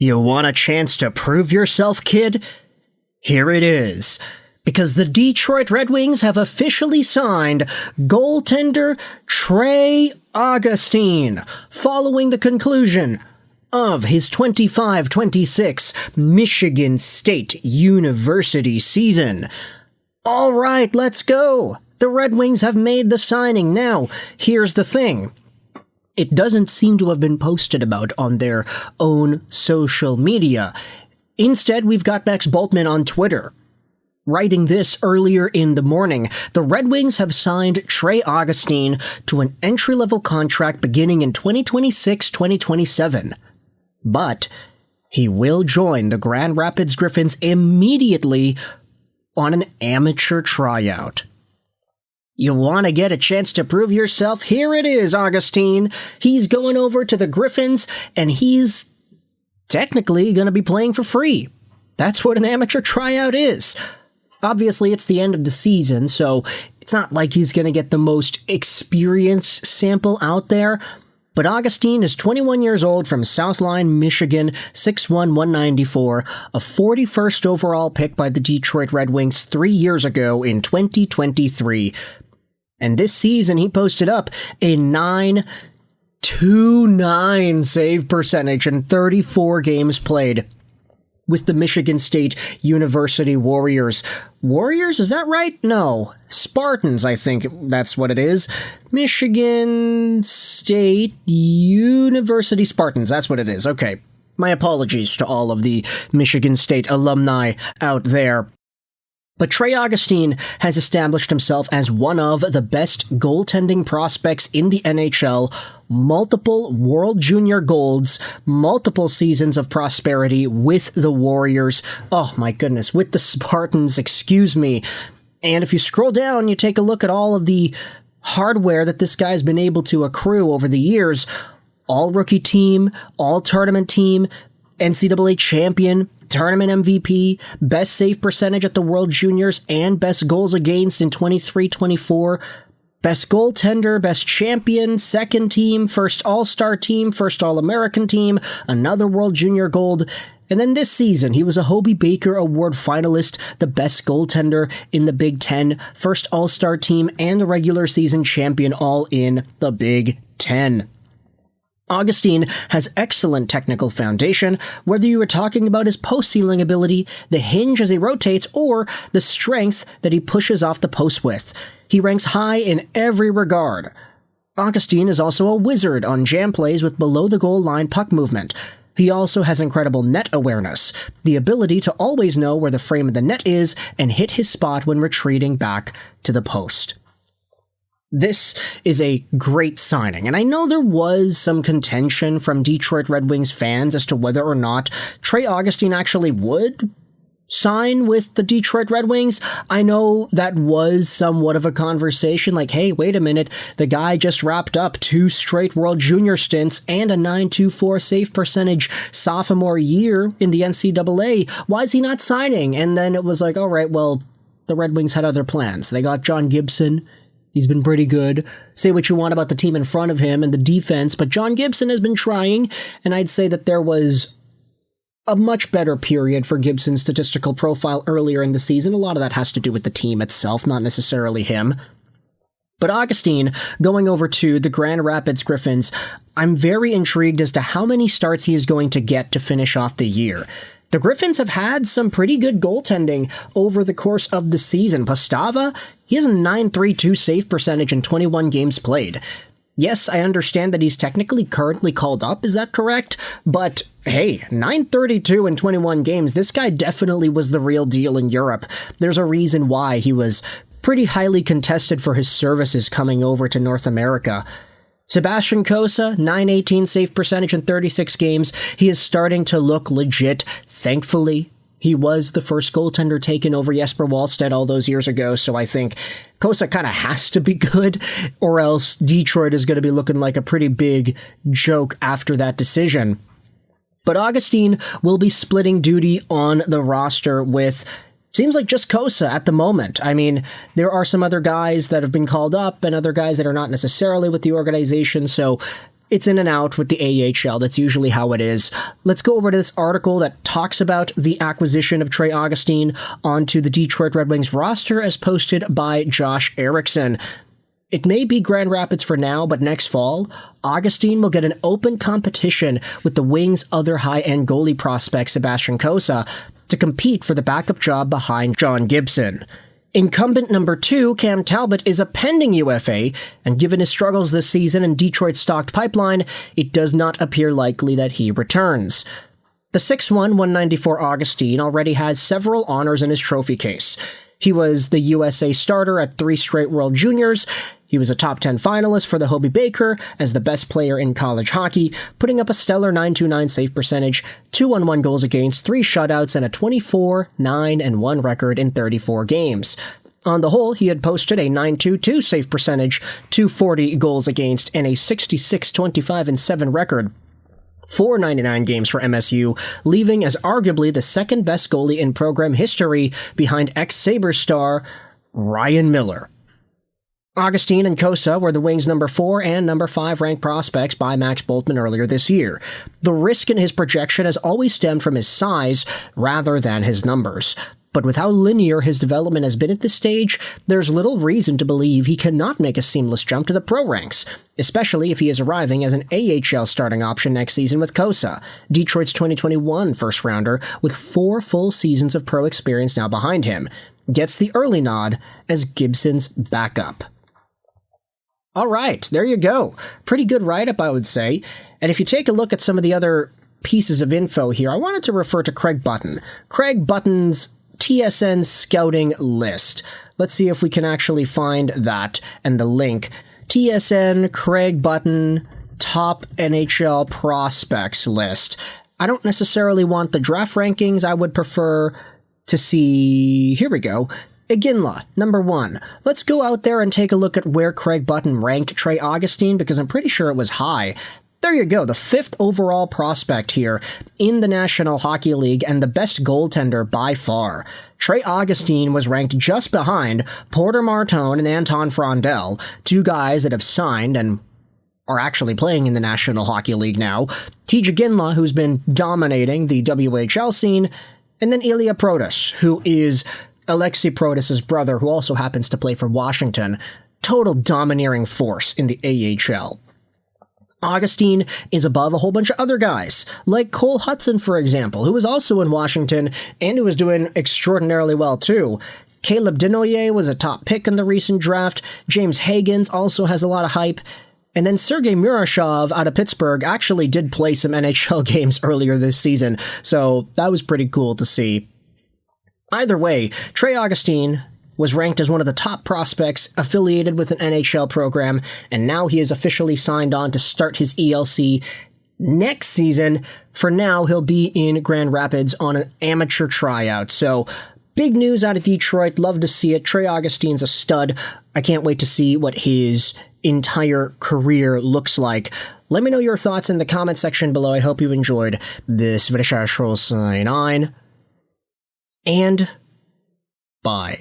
You want a chance to prove yourself, kid? Here it is. Because the Detroit Red Wings have officially signed goaltender Trey Augustine following the conclusion of his 25-26 Michigan State University season. All right, let's go. The Red Wings have made the signing. Now, here's the thing. It doesn't seem to have been posted about on their own social media. Instead, we've got Max Bultman on Twitter writing this earlier in the morning. The Red Wings have signed Trey Augustine to an entry-level contract beginning in 2026-2027. But he will join the Grand Rapids Griffins immediately on an amateur tryout. You want to get a chance to prove yourself? Here it is, Augustine. He's going over to the Griffins, and he's technically going to be playing for free. That's what an amateur tryout is. Obviously, it's the end of the season, so it's not like he's going to get the most experience sample out there. But Augustine is 21 years old from Southline, Michigan, 6'1", 194, a 41st overall pick by the Detroit Red Wings 3 years ago in 2023. And this season, he posted up a .929 save percentage in 34 games played with the Michigan State University Warriors. Warriors, is that right? No. Spartans, I think that's what it is. Michigan State University Spartans, that's what it is. Okay. My apologies to all of the Michigan State alumni out there. But Trey Augustine has established himself as one of the best goaltending prospects in the NHL, multiple World Junior Golds, multiple seasons of prosperity with the Warriors. Oh my goodness, with the Spartans, excuse me. And if you scroll down, you take a look at all of the hardware that this guy's been able to accrue over the years. All-rookie team, all-tournament team, NCAA champion, tournament MVP, best save percentage at the World Juniors, and best goals against in 23-24, best goaltender, best champion, second team, first All-Star team, first All-American team, another World Junior Gold, and then this season, he was a Hobey Baker Award finalist, the best goaltender in the Big Ten, first All-Star team, and the regular season champion, all in the Big Ten. Augustine has excellent technical foundation, whether you are talking about his post-sealing ability, the hinge as he rotates, or the strength that he pushes off the post with. He ranks high in every regard. Augustine is also a wizard on jam plays with below-the-goal line puck movement. He also has incredible net awareness, the ability to always know where the frame of the net is and hit his spot when retreating back to the post. This is a great signing, and I know there was some contention from Detroit Red Wings fans as to whether or not Trey Augustine actually would sign with the Detroit Red Wings. I know that was somewhat of a conversation, like, hey, wait a minute, the guy just wrapped up 2 straight World Junior stints and a .924 save percentage sophomore year in the NCAA. Why is he not signing? And then it was like, all right, well, the Red Wings had other plans. They got John Gibson. He's been pretty good. Say what you want about the team in front of him and the defense, but John Gibson has been trying, and I'd say that there was a much better period for Gibson's statistical profile earlier in the season. A lot of that has to do with the team itself, not necessarily him. But Augustine, going over to the Grand Rapids Griffins, I'm very intrigued as to how many starts he is going to get to finish off the year. The Griffins have had some pretty good goaltending over the course of the season. Postava, he has a .932 save percentage in 21 games played. Yes, I understand that he's technically currently called up, is that correct? But hey, .932 in 21 games, this guy definitely was the real deal in Europe. There's a reason why he was pretty highly contested for his services coming over to North America. Sebastian Cossa, .918 save percentage in 36 games. He is starting to look legit. Thankfully, he was the first goaltender taken over Jesper Wallstedt all those years ago, so I think Cossa kind of has to be good, or else Detroit is going to be looking like a pretty big joke after that decision. But Augustine will be splitting duty on the roster with, seems like, just Cossa at the moment. I mean, there are some other guys that have been called up and other guys that are not necessarily with the organization, so it's in and out with the AHL. That's usually how it is. Let's go over to this article that talks about the acquisition of Trey Augustine onto the Detroit Red Wings roster as posted by Josh Erickson. It may be Grand Rapids for now, but next fall, Augustine will get an open competition with the Wings' other high-end goalie prospect, Sebastian Cossa, to compete for the backup job behind John Gibson. Incumbent number 2, Cam Talbot, is a pending UFA, and given his struggles this season in Detroit's stocked pipeline, it does not appear likely that he returns. The 6'1", 194 Augustine already has several honors in his trophy case. He was the USA starter at 3 straight World Juniors. He was a top 10 finalist for the Hobey Baker as the best player in college hockey, putting up a stellar .929 save percentage, 2-on-1 goals against, 3 shutouts, and a 24-9-1 record in 34 games. On the whole, he had posted a .922 save percentage, 240 goals against, and a 66-25-7 record. 499 games for MSU, leaving as arguably the second best goalie in program history behind ex-Sabres star Ryan Miller. Augustine and Cossa were the Wings' number 4 and number 5 ranked prospects by Max Boltman earlier this year. The risk in his projection has always stemmed from his size rather than his numbers. But with how linear his development has been at this stage, there's little reason to believe he cannot make a seamless jump to the pro ranks, especially if he is arriving as an AHL starting option next season with Cossa, Detroit's 2021 first-rounder with 4 full seasons of pro experience now behind him. Gets the early nod as Gibson's backup. All right, there you go. Pretty good write-up, I would say. And if you take a look at some of the other pieces of info here, I wanted to refer to Craig Button. Craig Button's TSN scouting list. Let's see if we can actually find that and the link. TSN Craig Button top NHL prospects list. I don't necessarily want the draft rankings. I would prefer to see... Here we go. Iginla, number 1. Let's go out there and take a look at where Craig Button ranked Trey Augustine, because I'm pretty sure it was high. There you go, the 5th overall prospect here in the National Hockey League and the best goaltender by far. Trey Augustine was ranked just behind Porter Martone and Anton Frondell, 2 guys that have signed and are actually playing in the National Hockey League now, TJ Iginla, who's been dominating the WHL scene, and then Ilya Protas, who is Alexei Protas' brother, who also happens to play for Washington. Total domineering force in the AHL. Augustine is above a whole bunch of other guys, like Cole Hudson, for example, who was also in Washington and who was doing extraordinarily well, too. Caleb Desnoyers was a top pick in the recent draft. James Hagens also has a lot of hype. And then Sergei Murashov out of Pittsburgh actually did play some NHL games earlier this season, so that was pretty cool to see. Either way, Trey Augustine was ranked as one of the top prospects affiliated with an NHL program, and now he is officially signed on to start his ELC next season. For now, he'll be in Grand Rapids on an amateur tryout. So, big news out of Detroit. Love to see it. Trey Augustine's a stud. I can't wait to see what his entire career looks like. Let me know your thoughts in the comment section below. I hope you enjoyed this video. And bye.